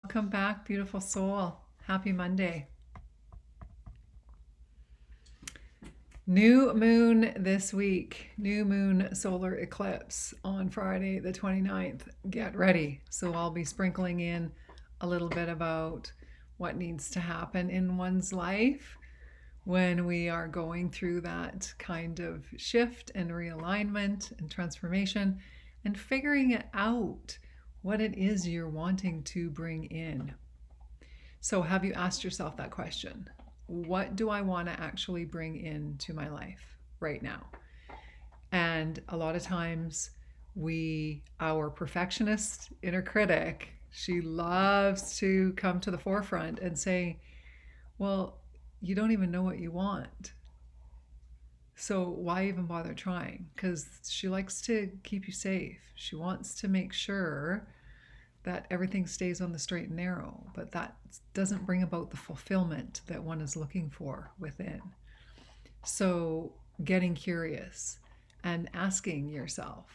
Welcome back, beautiful soul. Happy Monday. New moon this week. New moon solar eclipse on Friday the 29th. Get ready. So I'll be sprinkling in a little bit about what needs to happen in one's life when we are going through that kind of shift and realignment and transformation and figuring it out what it is you're wanting to bring in. So have you asked yourself that question? What do I want to actually bring into my life right now? And a lot of times our perfectionist inner critic, she loves to come to the forefront and say, well, you don't even know what you want. So why even bother trying? Because she likes to keep you safe. She wants to make sure that everything stays on the straight and narrow, but that doesn't bring about the fulfillment that one is looking for within. So getting curious and asking yourself,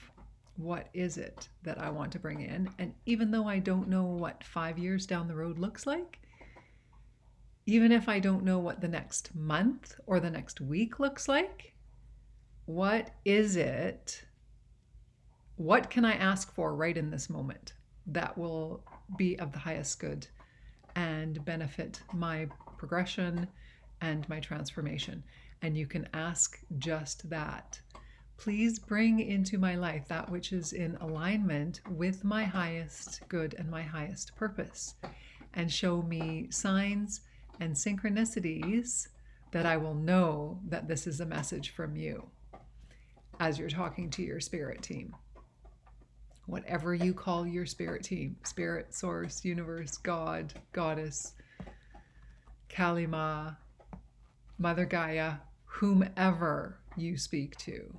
what is it that I want to bring in? And even though I don't know what 5 years down the road looks like, even if I don't know what the next month or the next week looks like, what is it? What can I ask for right in this moment that will be of the highest good and benefit my progression and my transformation? And you can ask just that. Please bring into my life that which is in alignment with my highest good and my highest purpose, and show me signs and synchronicities that I will know that this is a message from you as you're talking to your spirit team. Whatever you call your spirit team, spirit, source, universe, God, goddess, Kalima, Mother Gaia, whomever you speak to,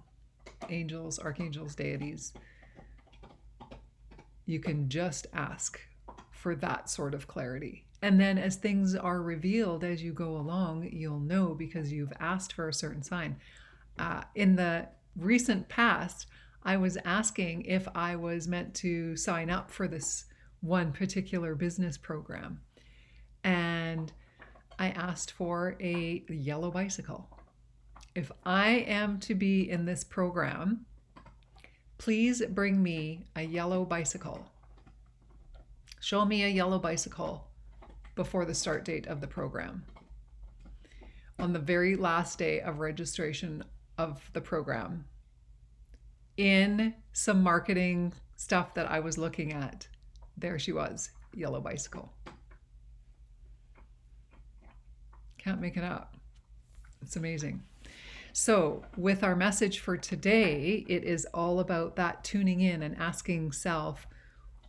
angels, archangels, deities, you can just ask for that sort of clarity. And then as things are revealed as you go along, you'll know because you've asked for a certain sign. In the recent past, I was asking if I was meant to sign up for this one particular business program. And I asked for a yellow bicycle. If I am to be in this program, please bring me a yellow bicycle. Show me a yellow bicycle before the start date of the program. On the very last day of registration of the program, in some marketing stuff that I was looking at, there she was, yellow bicycle. Can't make it up. It's amazing. So with our message for today, it is all about that tuning in and asking self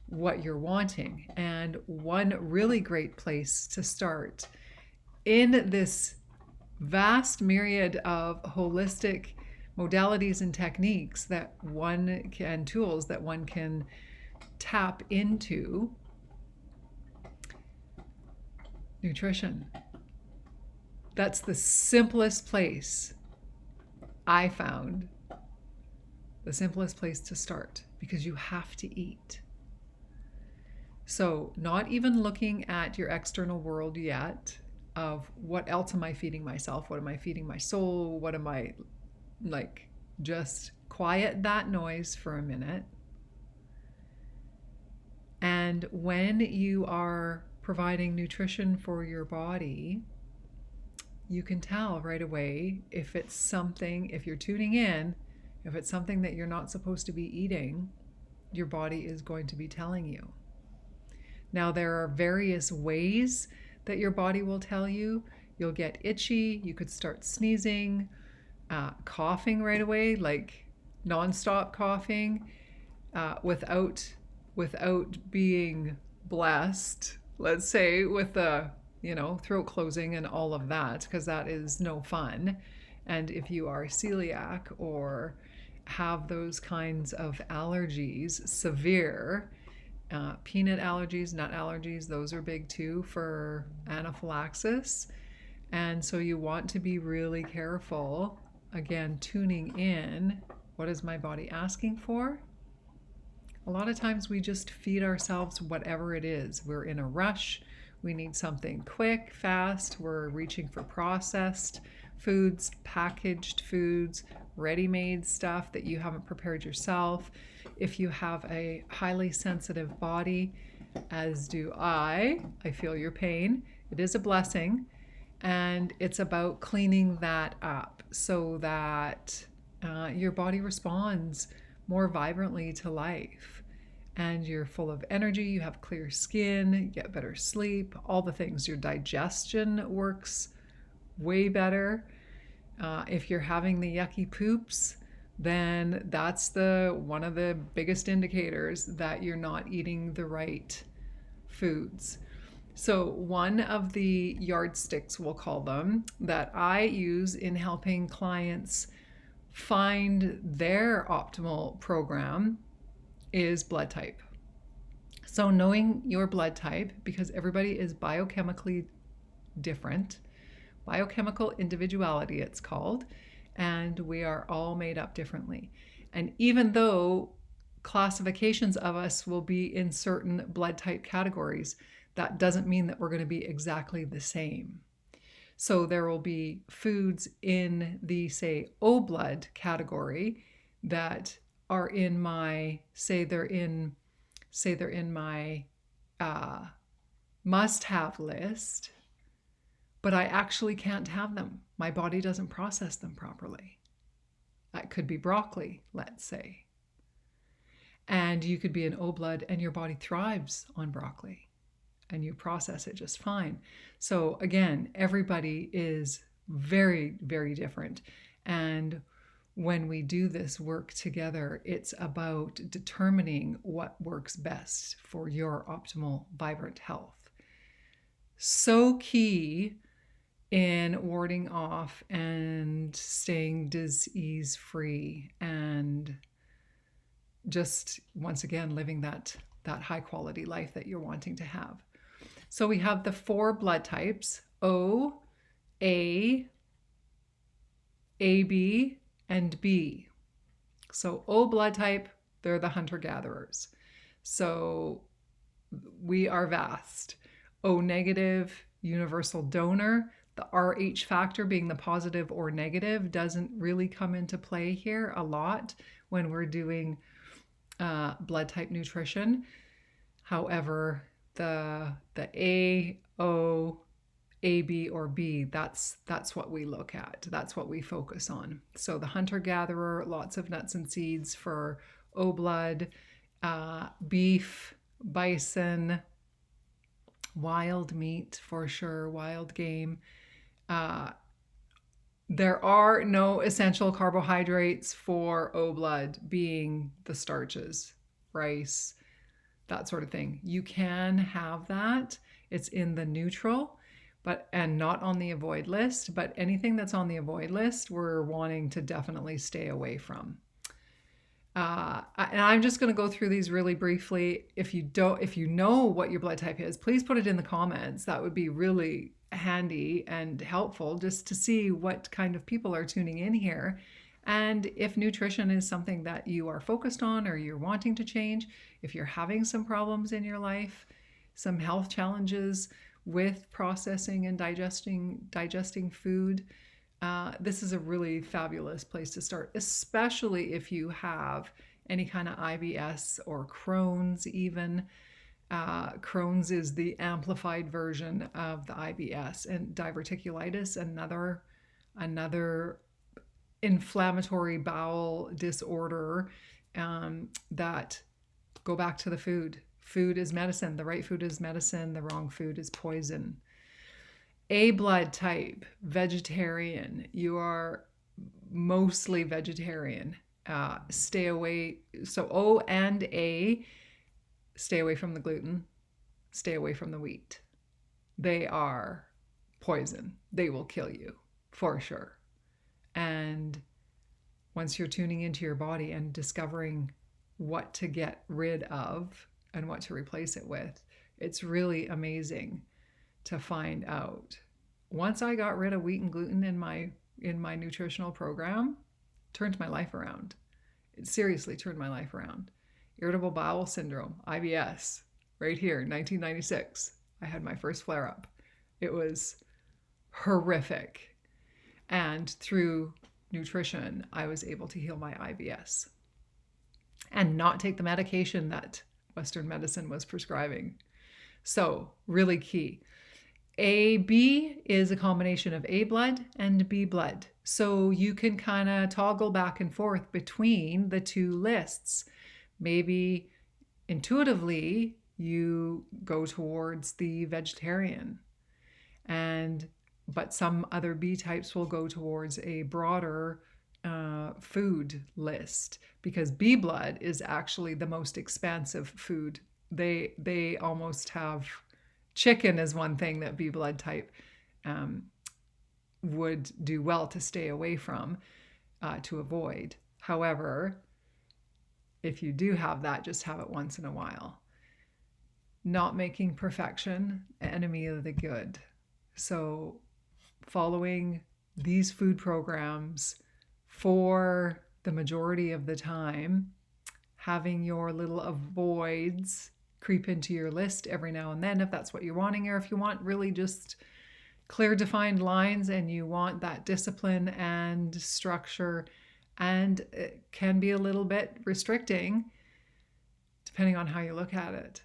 what you're wanting. And one really great place to start in this vast myriad of holistic modalities and techniques that one can, tools that one can tap into, nutrition. That's the simplest place I found, the simplest place to start, because you have to eat. So not even looking at your external world yet of what else am I feeding myself? What am I feeding my soul? What am I like? Just quiet that noise for a minute. And when you are providing nutrition for your body, you can tell right away if it's something, if you're tuning in, if it's something that you're not supposed to be eating, your body is going to be telling you. Now, there are various ways that your body will tell you. You'll get itchy, you could start sneezing, coughing right away, like nonstop coughing, without being blessed, let's say, with the throat closing and all of that, because that is no fun. And if you are celiac or have those kinds of allergies, severe, peanut allergies, nut allergies, those are big too for anaphylaxis. And so you want to be really careful, again, tuning in. What is my body asking for? A lot of times we just feed ourselves whatever it is. We're in a rush. We need something quick, fast. We're reaching for processed foods, packaged foods, ready-made stuff that you haven't prepared yourself. If you have a highly sensitive body, as do I feel your pain. It is a blessing. And it's about cleaning that up so that your body responds more vibrantly to life. And you're full of energy, you have clear skin, you get better sleep, all the things. Your digestion works way better. If you're having the yucky poops, then that's one of the biggest indicators that you're not eating the right foods. So one of the yardsticks, we'll call them, that I use in helping clients find their optimal program is blood type. So knowing your blood type, because everybody is biochemically different, biochemical individuality it's called, and we are all made up differently. And even though classifications of us will be in certain blood type categories, that doesn't mean that we're going to be exactly the same. So there will be foods in the, say, O blood category that are in my, say they're in my must-have list, but I actually can't have them. My body doesn't process them properly. That could be broccoli, let's say. And you could be an O blood and your body thrives on broccoli and you process it just fine. So again, everybody is very, very different. And when we do this work together, it's about determining what works best for your optimal, vibrant health. So key in warding off and staying disease-free and just, once again, living that high quality life that you're wanting to have. So we have the 4 blood types: O, A, AB, and B. So O blood type, they're the hunter-gatherers. So we are vast. O negative, universal donor. The RH factor, being the positive or negative, doesn't really come into play here a lot when we're doing blood type nutrition. However, the A, O, AB, or B, that's what we look at. That's what we focus on. So the hunter-gatherer, lots of nuts and seeds for O blood, beef, bison, wild meat for sure, wild game. There are no essential carbohydrates for O blood, being the starches, rice, that sort of thing. You can have that. It's in the neutral, and not on the avoid list, but anything that's on the avoid list, we're wanting to definitely stay away from. And I'm just going to go through these really briefly. If you know what your blood type is, please put it in the comments. That would be really handy and helpful just to see what kind of people are tuning in here. And if nutrition is something that you are focused on or you're wanting to change, if you're having some problems in your life, some health challenges with processing and digesting food, this is a really fabulous place to start, especially if you have any kind of IBS or Crohn's even. Crohn's is the amplified version of the IBS, and diverticulitis, another inflammatory bowel disorder, that go back to the food. Food is medicine. The right food is medicine. The wrong food is poison. A blood type, vegetarian. You are mostly vegetarian. Stay away. So O and A, stay away from the gluten. Stay away from the wheat. They are poison. They will kill you for sure. And once you're tuning into your body and discovering what to get rid of and what to replace it with, it's really amazing to find out. Once I got rid of wheat and gluten in my nutritional program, turned my life around. It seriously turned my life around. irritable bowel syndrome, IBS, right here, 1996. I had my first flare up. It was horrific. And through nutrition, I was able to heal my IBS and not take the medication that Western medicine was prescribing. So, really key. AB is a combination of A blood and B blood. So you can kind of toggle back and forth between the two lists. Maybe intuitively you go towards the vegetarian, but some other B types will go towards a broader food list, because B blood is actually the most expansive food. They almost have chicken is one thing that B blood type would do well to stay away from, to avoid. However, if you do have that, just have it once in a while. Not making perfection enemy of the good. So following these food programs for the majority of the time, having your little avoids creep into your list every now and then if that's what you're wanting, or if you want really just clear defined lines and you want that discipline and structure, and it can be a little bit restricting depending on how you look at it.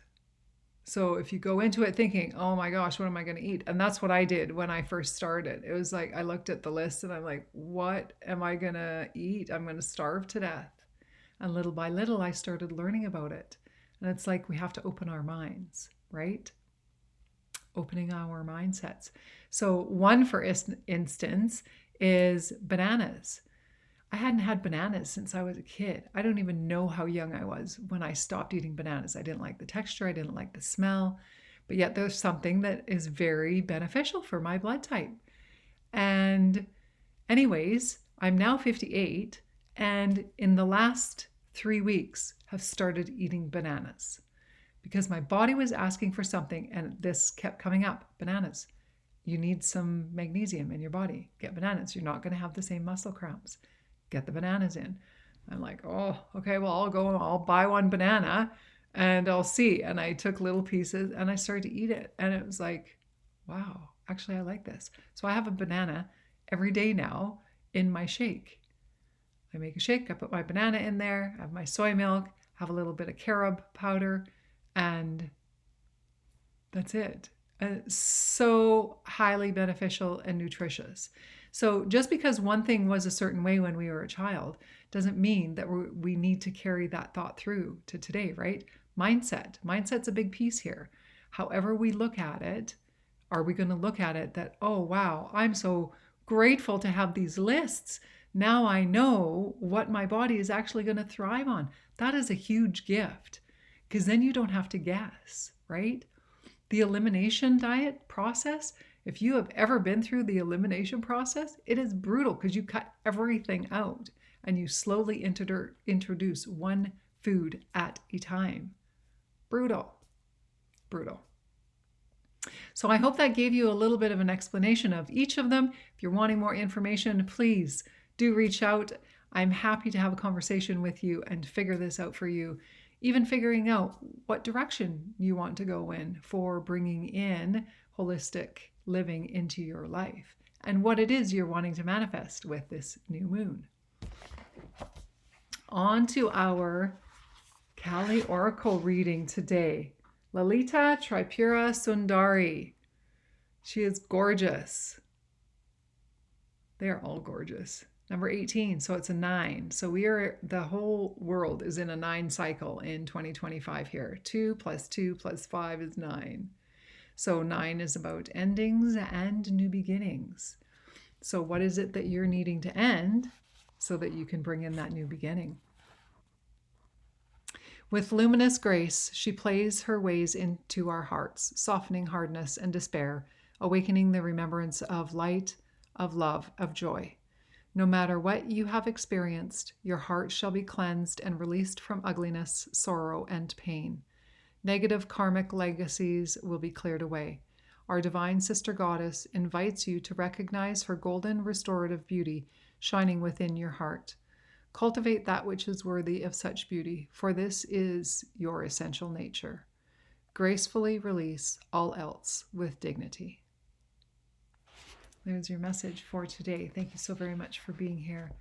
So if you go into it thinking, oh my gosh, what am I going to eat? And that's what I did when I first started. It was like I looked at the list and I'm like, what am I going to eat? I'm going to starve to death. And little by little, I started learning about it. And it's like we have to open our minds, right? Opening our mindsets. So one, for instance, is bananas. I hadn't had bananas since I was a kid. I don't even know how young I was when I stopped eating bananas. I didn't like the texture. I didn't like the smell. But yet there's something that is very beneficial for my blood type. And anyways, I'm now 58. And in the last 3 weeks, have started eating bananas because my body was asking for something, and this kept coming up. Bananas. You need some magnesium in your body. Get bananas. You're not going to have the same muscle cramps. Get the bananas in. I'm like, oh, okay, well, I'll buy one banana and I'll see. And I took little pieces and I started to eat it. And it was like, wow, actually, I like this. So I have a banana every day now in my shake. I make a shake, I put my banana in there, I have my soy milk, have a little bit of carob powder, and that's it. So highly beneficial and nutritious. So just because one thing was a certain way when we were a child doesn't mean that we need to carry that thought through to today, right? Mindset's a big piece here. However we look at it, are we going to look at it that, oh, wow, I'm so grateful to have these lists. Now I know what my body is actually going to thrive on. That is a huge gift, because then you don't have to guess, right? The elimination diet process, if you have ever been through the elimination process, it is brutal because you cut everything out and you slowly introduce one food at a time. Brutal. So I hope that gave you a little bit of an explanation of each of them. If you're wanting more information, please do reach out. I'm happy to have a conversation with you and figure this out for you. Even figuring out what direction you want to go in for bringing in holistic living into your life and what it is you're wanting to manifest with this new moon. On to our Kali Oracle reading today. Lalita Tripura Sundari. She is gorgeous. They are all gorgeous. Number 18, so it's a 9. So the whole world is in a 9 cycle in 2025 here. 2 + 2 + 5 is 9. So 9 is about endings and new beginnings. So what is it that you're needing to end so that you can bring in that new beginning? With luminous grace, she plays her ways into our hearts, softening hardness and despair, awakening the remembrance of light, of love, of joy. No matter what you have experienced, your heart shall be cleansed and released from ugliness, sorrow, and pain. Negative karmic legacies will be cleared away. Our divine sister goddess invites you to recognize her golden restorative beauty shining within your heart. Cultivate that which is worthy of such beauty, for this is your essential nature. Gracefully release all else with dignity. There's your message for today. Thank you so very much for being here.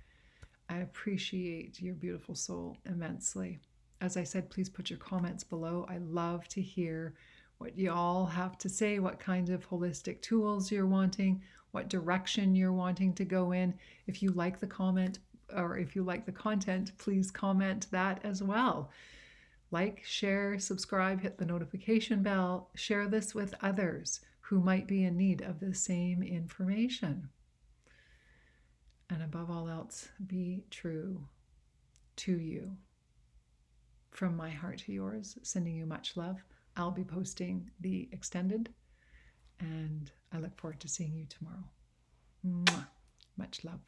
I appreciate your beautiful soul immensely. As I said, please put your comments below. I love to hear what you all have to say, what kind of holistic tools you're wanting, what direction you're wanting to go in. If you like the comment or if you like the content, please comment that as well. Like, share, subscribe, hit the notification bell, share this with others who might be in need of the same information. And above all else, be true to you. From my heart to yours, sending you much love. I'll be posting the extended, and I look forward to seeing you tomorrow. Mwah. Much love.